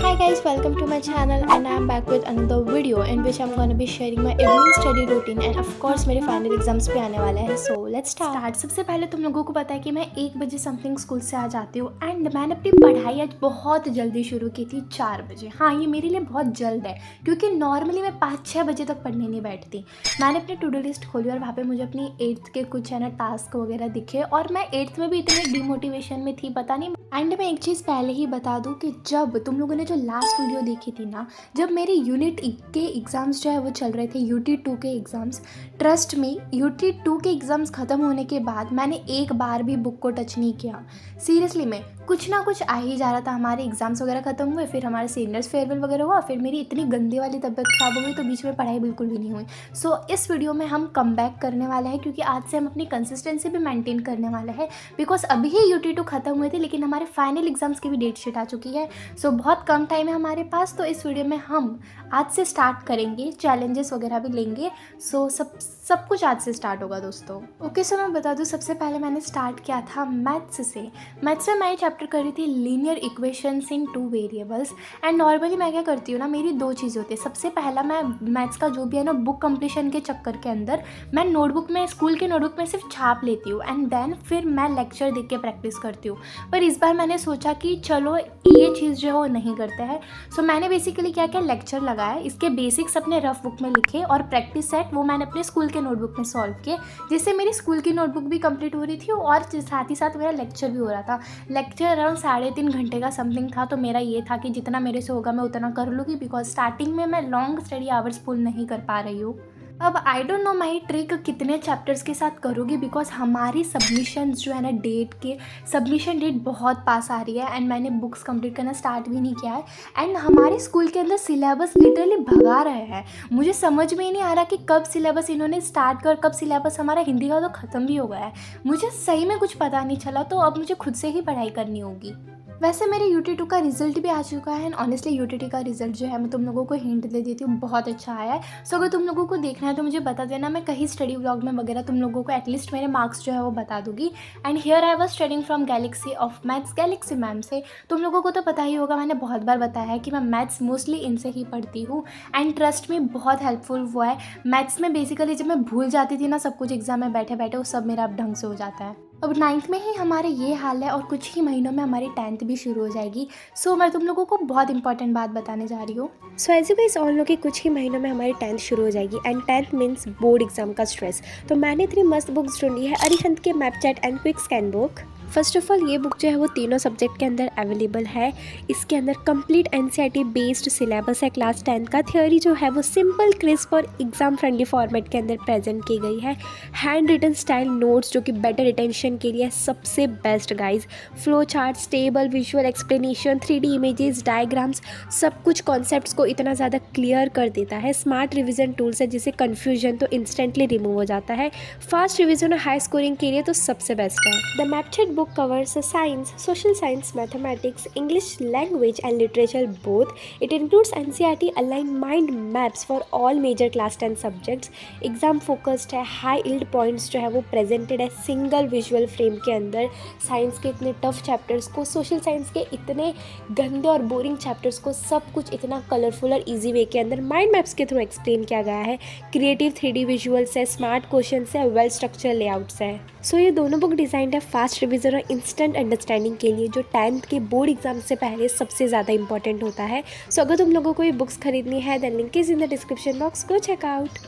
Hi guys, welcome to my channel and I am back with another video in which I am gonna be sharing my evening study routine and of course मेरे final exams भी आने वाले हैं. So let's start. सबसे पहले तुम लोगों को पता है कि मैं 1 बजे समथिंग स्कूल से आ जाती हूँ एंड मैंने अपनी पढ़ाई आज बहुत जल्दी शुरू की थी 4 बजे. हाँ, ये मेरे लिए बहुत जल्द है क्योंकि नॉर्मली मैं 5-6 बजे तक पढ़ने नहीं बैठती. मैंने अपनी टू डू लिस्ट खोली और वहाँ पे मुझे अपनी 8th के कुछ है ना टास्क वगैरह दिखे और मैं 8th में भी इतने डिमोटिवेशन में थी पता नहीं. एंड मैं एक चीज़ पहले ही बता दूँ कि जब तुम लोगों ने जो लास्ट वीडियो देखी थी ना, जब मेरे यूनिट के एग्ज़ाम्स जो है वो चल रहे थे, UT2 के एग्ज़ाम्स, ट्रस्ट में UT2 के एग्ज़ाम्स ख़त्म होने के बाद मैंने एक बार भी बुक को टच नहीं किया. सीरियसली में कुछ ना कुछ आ ही जा रहा था. हमारे एग्ज़ाम्स वगैरह ख़त्म हुए, फिर हमारे सीनियर्स फेयरवेल वगैरह हुआ, फिर मेरी इतनी गंदी वाली तबीयत ख़राब हो गई तो बीच में पढ़ाई बिल्कुल भी नहीं हुई. सो इस वीडियो में हम कम बैक करने वाले हैं क्योंकि आज से हम अपनी कंसिस्टेंसी भी मेंटेन करने वाले हैं. बिकॉज अभी ही UT2 ख़त्म हुए थे लेकिन हमारे फाइनल एग्ज़ाम्स की भी डेट शीट आ चुकी है. सो बहुत कम टाइम है हमारे पास, तो इस वीडियो में हम आज से स्टार्ट करेंगे, चैलेंजेस वगैरह भी लेंगे. सो सब कुछ आज से स्टार्ट होगा दोस्तों. ओके, सो मैं बता दूं, सबसे पहले मैंने स्टार्ट किया था मैथ्स से. मैथ्स में मैं चैप्टर कर रही थी linear equations in 2 variables. And normally मैं क्या करती हूँ ना, मेरी 2 चीज़ होती है. सबसे पहला, मैं मैथ्स का जो भी है ना बुक कंप्लीशन के चक्कर के अंदर मैं नोटबुक में, स्कूल के नोटबुक में सिर्फ छाप लेती हूँ एंड देन फिर मैं लेक्चर देख के प्रैक्टिस करती हूँ. पर इस बार मैंने सोचा कि चलो ये चीज़ जो है वो नहीं करते हैं. सो मैंने बेसिकली क्या किया, लेक्चर लगाया, इसके बेसिक्स अपने रफ बुक में लिखे और प्रैक्टिस सेट वो मैंने अपने स्कूल के नोटबुक में सॉल्व किए, जिससे मेरी स्कूल की नोटबुक भी कंप्लीट हो रही थी और साथ ही साथ मेरा लेक्चर भी हो रहा था. लेक्चर अराउंड 3.5 घंटे का समथिंग था. तो मेरा ये था कि जितना मेरे से होगा मैं उतना कर लूँगी बिकॉज स्टार्टिंग में मैं लॉन्ग स्टडी आवर्स फुल नहीं कर पा रही हूँ. अब आई डोंट नो मैं ट्रिक कितने चैप्टर्स के साथ करूँगी बिकॉज हमारी सबमिशंस जो है ना, सबमिशन डेट बहुत पास आ रही है एंड मैंने बुक्स कंप्लीट करना स्टार्ट भी नहीं किया है. एंड हमारे स्कूल के अंदर सिलेबस लिटरली भगा रहे हैं. मुझे समझ में ही नहीं आ रहा कि कब सिलेबस इन्होंने स्टार्ट कर, कब सिलेबस हमारा हिंदी का तो ख़त्म भी हो गया है. मुझे सही में कुछ पता नहीं चला, तो अब मुझे खुद से ही पढ़ाई करनी होगी. वैसे मेरे UT2 का रिजल्ट भी आ चुका है एंड ऑनेस्टली UT2 का रिजल्ट जो है, मैं तुम लोगों को हिंट दे देती हूँ, बहुत अच्छा आया है. सो अगर तुम लोगों को देखना है तो मुझे बता देना, मैं कहीं स्टडी व्लॉग में वगैरह तुम लोगों को एटलीस्ट मेरे मार्क्स जो है वो बता दूँगी. And here I was studying from Galaxy of maths, Galaxy ma'am से. तुम लोगों को तो पता ही होगा, मैंने बहुत बार बताया है कि मैं मैथ्स मोस्टली इनसे ही पढ़ती हूँ एंड ट्रस्ट में बहुत हेल्पफुल हुआ है. मैथ्स में बेसिकली जब मैं भूल जाती थी ना सब कुछ एग्जाम में बैठे बैठे, वो सब मेरा अब ढंग से हो जाता है. अब 9th में ही हमारे ये हाल है और कुछ ही महीनों में हमारी 10th भी शुरू हो जाएगी. सो मैं तुम लोगों को बहुत इंपॉर्टेंट बात बताने जा रही हूँ. So as you guys all know कि कुछ ही महीनों में हमारी 10th शुरू हो जाएगी and 10th means board exam का स्ट्रेस. तो मैंने 3 मस्त बुक्स ढूंढी है, अरिहंत के map chat and quick scan book. First of all ये बुक जो है वो तीनों सब्जेक्ट के अंदर अवेलेबल है. इसके अंदर कंप्लीट NCERT बेस्ड सिलेबस है क्लास 10 का. थ्योरी जो है वो सिंपल, क्रिस्प और एग्जाम फ्रेंडली फॉर्मेट के अंदर प्रेजेंट की गई है. हैंड रिटन स्टाइल नोट्स जो कि बेटर रिटेंशन के लिए सबसे best guys. Flow chart, table, visual explanation, 3D images, diagrams, सब कुछ कॉन्सेप्ट्स को इतना ज़्यादा क्लियर कर देता है. स्मार्ट रिविजन टूल्स है जिससे कन्फ्यूजन तो इंस्टेंटली रिमूव हो जाता है. फास्ट रिविजन और हाई स्कोरिंग के लिए तो सबसे बेस्ट है. द मैपचेट book covers science, social science, mathematics, English language and literature both. It includes NCERT aligned mind maps for all major class 10 subjects. Exam focused है, high yield points जो है वो presented है सिंगल विजुअल फ्रेम के अंदर. Science के इतने tough chapters को, सोशल साइंस के इतने गंदे और बोरिंग चैप्टर्स को सब कुछ इतना कलरफुल और ईजी वे के अंदर माइंड मैप्स के थ्रू एक्सप्लेन किया गया है. क्रिएटिव 3D विजुअल्स है, स्मार्ट क्वेश्चंस है, वेल स्ट्रक्चर लेआउट्स है. सो ये दोनों बुक डिज़ाइंड है फास्ट रिविजन और इंस्टेंट अंडरस्टैंडिंग के लिए, जो 10th के बोर्ड एग्जाम से पहले सबसे ज़्यादा इंपॉर्टेंट होता है. सो अगर तुम लोगों को ये बुक्स खरीदनी है then link is in the description box, go check out.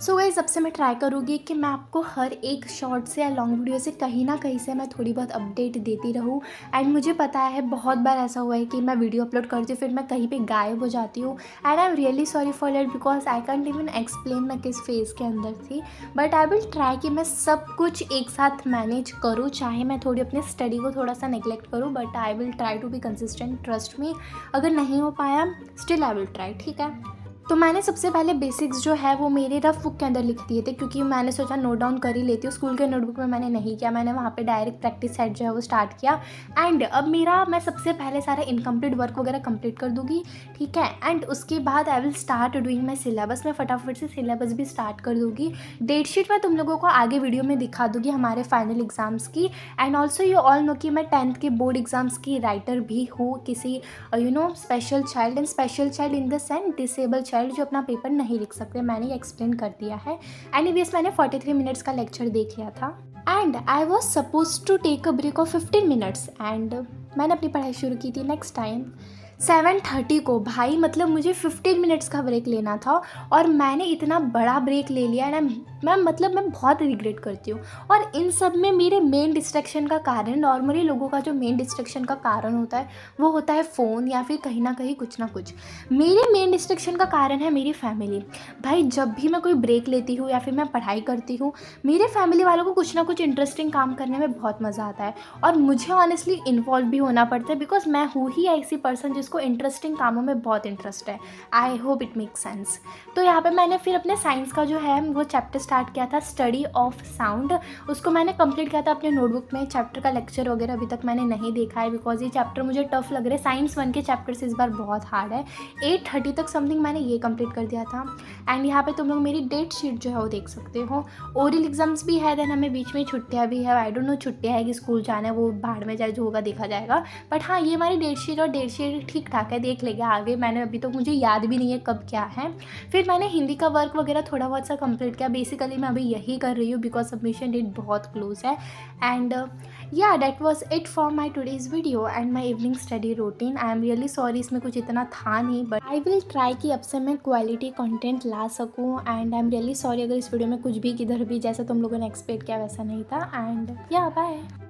So guys, अब से मैं ट्राई करूँगी कि मैं आपको हर एक शॉर्ट से या लॉन्ग वीडियो से कहीं ना कहीं से मैं थोड़ी बहुत अपडेट देती रहूँ. एंड मुझे पता है बहुत बार ऐसा हुआ है कि मैं वीडियो अपलोड करती हूँ फिर मैं कहीं पे गायब हो जाती हूँ and I am really sorry for it because I can't even explain मैं किस फेज़ के अंदर थी. बट आई विल ट्राई कि मैं सब कुछ एक साथ मैनेज करूँ, चाहे मैं थोड़ी अपनी स्टडी को थोड़ा सा नेग्लेक्ट करूँ, but I will try to be consistent. Trust me, अगर नहीं हो पाया स्टिल आई विल ट्राई. ठीक है. तो मैंने सबसे पहले बेसिक्स जो है वो मेरे रफ बुक के अंदर लिख दिए थे, क्योंकि मैंने सोचा नोट डाउन कर ही लेती हूँ। स्कूल के नोटबुक में मैंने नहीं किया, मैंने वहाँ पे डायरेक्ट प्रैक्टिस सेट जो है वो स्टार्ट किया। एंड अब मैं सबसे पहले सारा इनकम्प्लीट वर्क वगैरह कंप्लीट कर दूँगी, ठीक है। एंड उसके बाद I will start doing my syllabus. मैं फटाफट से सिलेबस भी स्टार्ट कर दूँगी। डेट शीट मैं तुम लोगों को आगे वीडियो में दिखा दूँगी हमारे फाइनल एग्ज़ाम्स की। And also you all know कि मैं 10th के बोर्ड एग्ज़ाम्स की राइटर भी हूँ, किसी special child. And special child in the sense disable child जो अपना पेपर नहीं लिख सकते, मैंने ये एक्सप्लेन कर दिया है। एनीवेज मैंने 43 मिनट्स का लेक्चर देख लिया था and I was suppose to take a break of 15 minutes. And मैंने अपनी पढ़ाई शुरू की थी नेक्स्ट टाइम 7:30 को। भाई मतलब मुझे 15 मिनट्स का ब्रेक लेना था और मैंने इतना बड़ा ब्रेक ले लिया एंड मैं बहुत रिग्रेट करती हूँ। और इन सब में मेरे मेन डिस्ट्रैक्शन का कारण, नॉर्मली लोगों का जो मेन डिस्ट्रैक्शन का कारण होता है वो होता है फ़ोन या फिर कहीं ना कहीं कुछ ना कुछ। मेरे मेन डिस्ट्रैक्शन का कारण है मेरी फैमिली। भाई जब भी मैं कोई ब्रेक लेती हूँ या फिर मैं पढ़ाई करती हूँ, मेरे फैमिली वालों को कुछ ना कुछ इंटरेस्टिंग काम करने में बहुत मज़ा आता है और मुझे ऑनेस्टली इन्वॉल्व भी होना पड़ता है, बिकॉज मैं हूँ ही ऐसी पर्सन जिसको इंटरेस्टिंग कामों में बहुत इंटरेस्ट है। I hope it make sense. तो यहाँ पे मैंने फिर अपने साइंस का जो है वो चैप्टर स्टार्ट किया था, स्टडी ऑफ साउंड। उसको मैंने कंप्लीट किया था अपने नोटबुक में। चैप्टर का लेक्चर वगैरह अभी तक मैंने नहीं देखा है, बिकॉज ये चैप्टर मुझे टफ लग रहे हैं। साइंस 1 के चैप्टर्स इस बार बहुत हार्ड है। 8:30 तक समथिंग मैंने ये कंप्लीट कर दिया था। एंड यहाँ पे तुम लोग मेरी डेट शीट जो है वो देख सकते हो। ओरल एग्जाम्स भी है, देन हमें बीच में छुट्टियाँ भी है। आई डोंट नो छुट्टियाँ है कि स्कूल जाना है, वो बाहर में जाए, जो होगा देखा जाएगा। बट हाँ, ये हमारी डेट शीट और डेट शीट ठीक ठाक है, देख लेंगे आगे। मैंने अभी तो मुझे याद भी नहीं है कब क्या है। फिर मैंने हिंदी का वर्क वगैरह थोड़ा बहुत सा कंप्लीट किया। बेसिकली मैं अभी यही कर रही हूँ बिकॉज सबमिशन डेट बहुत क्लोज है। एंड या that was it for my today's video and my evening study routine. I am really sorry, इसमें कुछ इतना था नहीं, बट आई विल ट्राई कि अब से मैं क्वालिटी कंटेंट ला सकूँ। And I am really sorry अगर इस वीडियो में कुछ भी किधर भी जैसा तुम लोगों ने एक्सपेक्ट किया वैसा नहीं था। एंड या बाय।